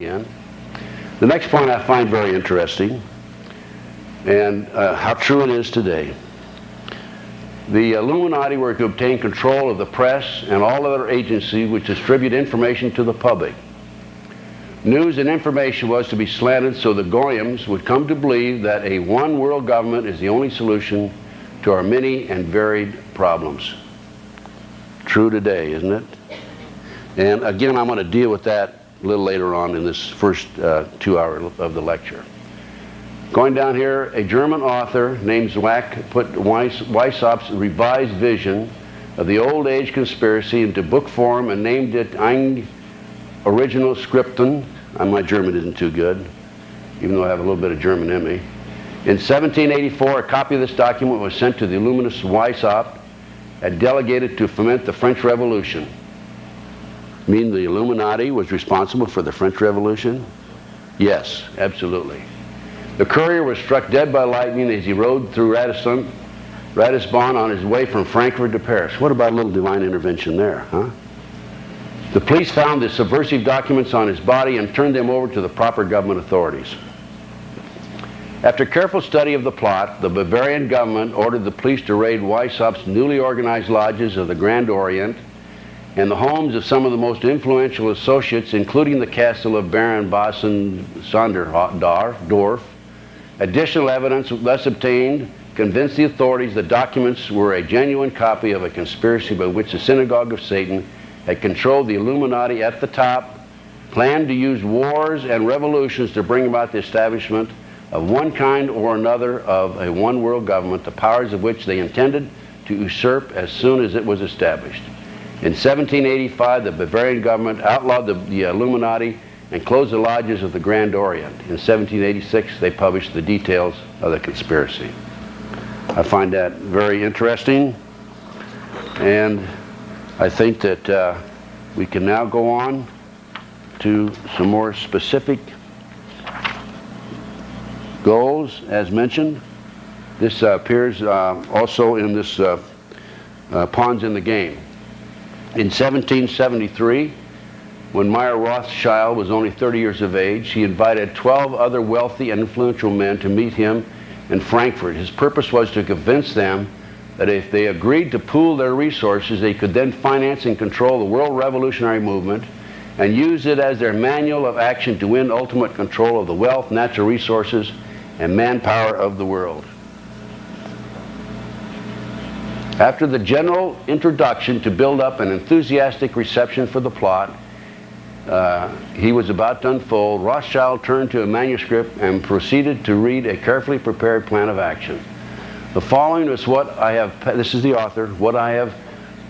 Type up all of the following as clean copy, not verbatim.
again. The next point I find very interesting, and how true it is today. The Illuminati were to obtain control of the press and all other agencies which distribute information to the public. News and information was to be slanted so the Goyams would come to believe that a one world government is the only solution to our many and varied problems. True today, isn't it? And again, I'm going to deal with that a little later on in this first 2 hours of the lecture. Going down here, a German author named Zwack put Weissaup's revised vision of the old age conspiracy into book form and named it Ein Original Skripten. My German isn't too good, even though I have a little bit of German in me. In 1784, a copy of this document was sent to the illuminist Weishaupt and delegated to foment the French Revolution. Mean the Illuminati was responsible for the French Revolution? Yes, absolutely. The courier was struck dead by lightning as he rode through Ratisbon on his way from Frankfurt to Paris. What about a little divine intervention there, huh? The police found the subversive documents on his body and turned them over to the proper government authorities. After careful study of the plot, the Bavarian government ordered the police to raid Weissaupt's newly organized lodges of the Grand Orient and the homes of some of the most influential associates, including the castle of Baron Bossen-Sonderdorf. Additional evidence thus obtained convinced the authorities the documents were a genuine copy of a conspiracy by which the Synagogue of Satan had controlled the Illuminati at the top, planned to use wars and revolutions to bring about the establishment of one kind or another of a one world government, the powers of which they intended to usurp as soon as it was established. In 1785, the Bavarian government outlawed the Illuminati and closed the lodges of the Grand Orient. In 1786, they published the details of the conspiracy. I find that very interesting, and I think that we can now go on to some more specific goals, as mentioned. This appears also in this Pawns in the Game. In 1773, when Meyer Rothschild was only 30 years of age, he invited 12 other wealthy and influential men to meet him in Frankfurt. His purpose was to convince them that if they agreed to pool their resources, they could then finance and control the world revolutionary movement and use it as their manual of action to win ultimate control of the wealth, natural resources, and manpower of the world. After the general introduction to build up an enthusiastic reception for the plot he was about to unfold, Rothschild turned to a manuscript and proceeded to read a carefully prepared plan of action. The following is what I have, this is the author, what I have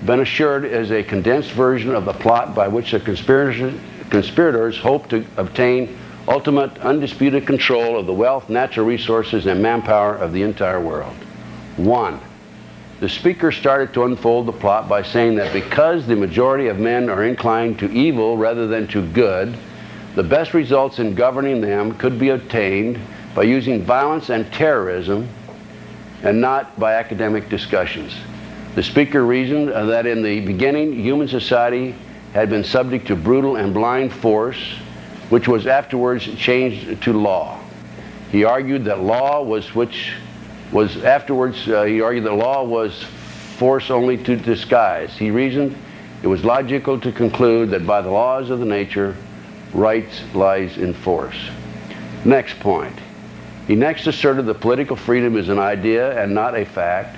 been assured is a condensed version of the plot by which the conspirators hope to obtain ultimate undisputed control of the wealth, natural resources, and manpower of the entire world. 1. The speaker started to unfold the plot by saying that because the majority of men are inclined to evil rather than to good, the best results in governing them could be obtained by using violence and terrorism and not by academic discussions. The speaker reasoned that in the beginning, human society had been subject to brutal and blind force, which was afterwards changed to law. He argued that law was force only to disguise. He reasoned it was logical to conclude that by the laws of the nature, right lies in force. Next point. He next asserted that political freedom is an idea and not a fact.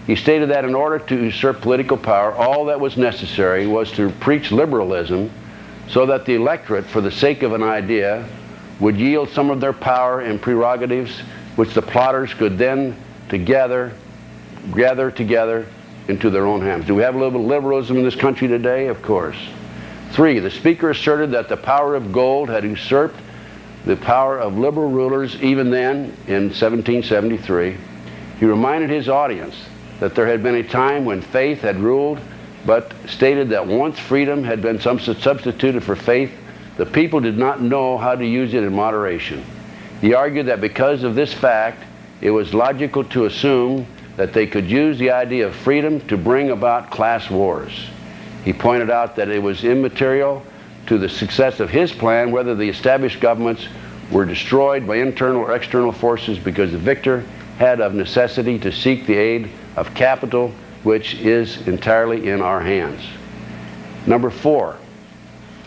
He stated that in order to usurp political power, all that was necessary was to preach liberalism so that the electorate, for the sake of an idea, would yield some of their power and prerogatives which the plotters could then gather together into their own hands. Do we have a little bit of liberalism in this country today? Of course. 3. The speaker asserted that the power of gold had usurped the power of liberal rulers even then in 1773. He reminded his audience that there had been a time when faith had ruled, but stated that once freedom had been substituted for faith, the people did not know how to use it in moderation. He argued that because of this fact, it was logical to assume that they could use the idea of freedom to bring about class wars. He pointed out that it was immaterial to the success of his plan, whether the established governments were destroyed by internal or external forces, because the victor had of necessity to seek the aid of capital, which is entirely in our hands. Number 4,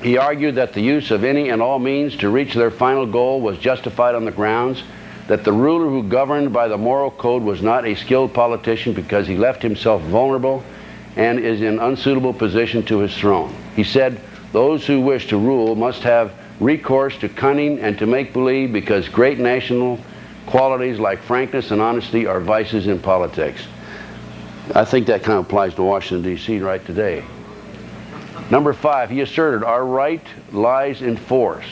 he argued that the use of any and all means to reach their final goal was justified on the grounds that the ruler who governed by the moral code was not a skilled politician, because he left himself vulnerable and is in unsuitable position to his throne. He said, those who wish to rule must have recourse to cunning and to make-believe, because great national qualities like frankness and honesty are vices in politics. I think that kind of applies to Washington, D.C. right today. Number 5, he asserted our right lies in force.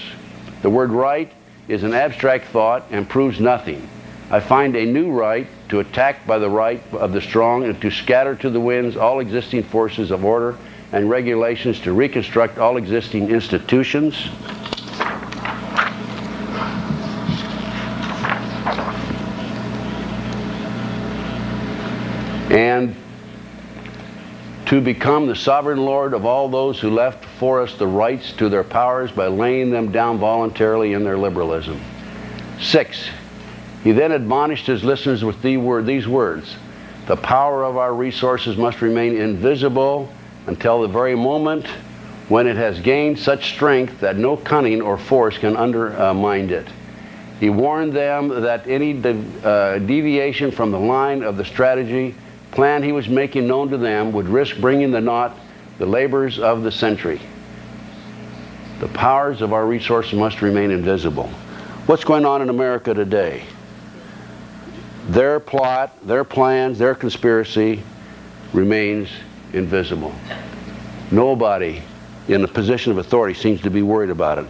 The word right is an abstract thought and proves nothing. I find a new right to attack by the right of the strong, and to scatter to the winds all existing forces of order and regulations, to reconstruct all existing institutions. And to become the sovereign lord of all those who left for us the rights to their powers by laying them down voluntarily in their liberalism. 6, he then admonished his listeners with these words, the power of our resources must remain invisible until the very moment when it has gained such strength that no cunning or force can undermine it. He warned them that any deviation from the line of the strategy plan he was making known to them would risk bringing to naught the labors of the century. The powers of our resources must remain invisible. What's going on in America today? Their plot, their plans, their conspiracy remains invisible. Nobody in a position of authority seems to be worried about it.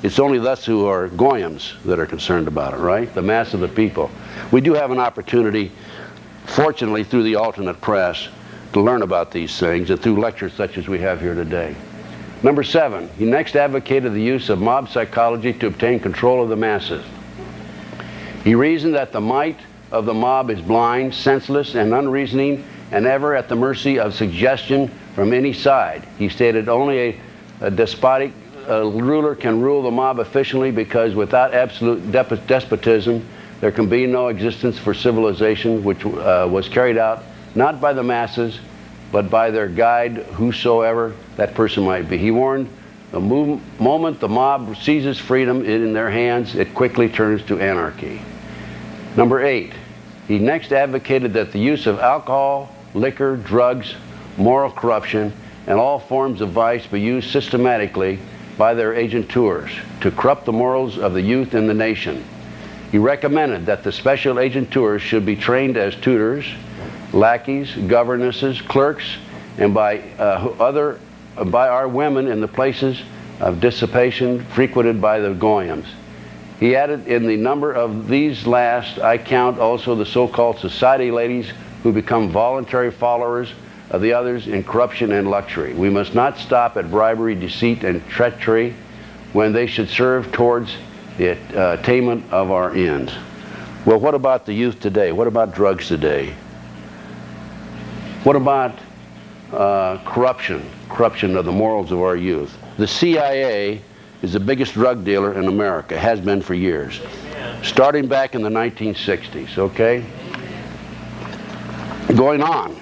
It's only us who are goyams that are concerned about it, right? The mass of the people. We do have an opportunity, fortunately through the alternate press, to learn about these things, and through lectures such as we have here today. Number 7, he next advocated the use of mob psychology to obtain control of the masses. He reasoned that the might of the mob is blind, senseless, and unreasoning, and ever at the mercy of suggestion from any side. He stated only a despotic ruler can rule the mob efficiently, because without absolute despotism there can be no existence for civilization, which was carried out not by the masses but by their guide, whosoever that person might be. He warned, the moment the mob seizes freedom in their hands, it quickly turns to anarchy. Number 8, he next advocated that the use of alcohol, liquor, drugs, moral corruption, and all forms of vice be used systematically by their agenteurs to corrupt the morals of the youth in the nation. He recommended that the special agenteurs should be trained as tutors, lackeys, governesses, clerks, and by our women in the places of dissipation frequented by the goyams. He added, in the number of these last, I count also the so-called society ladies who become voluntary followers of the others in corruption and luxury. We must not stop at bribery, deceit, and treachery when they should serve towards the attainment of our ends. Well, what about the youth today? What about drugs today? What about corruption of the morals of our youth? The CIA is the biggest drug dealer in America, has been for years, starting back in the 1960s, okay? Going on.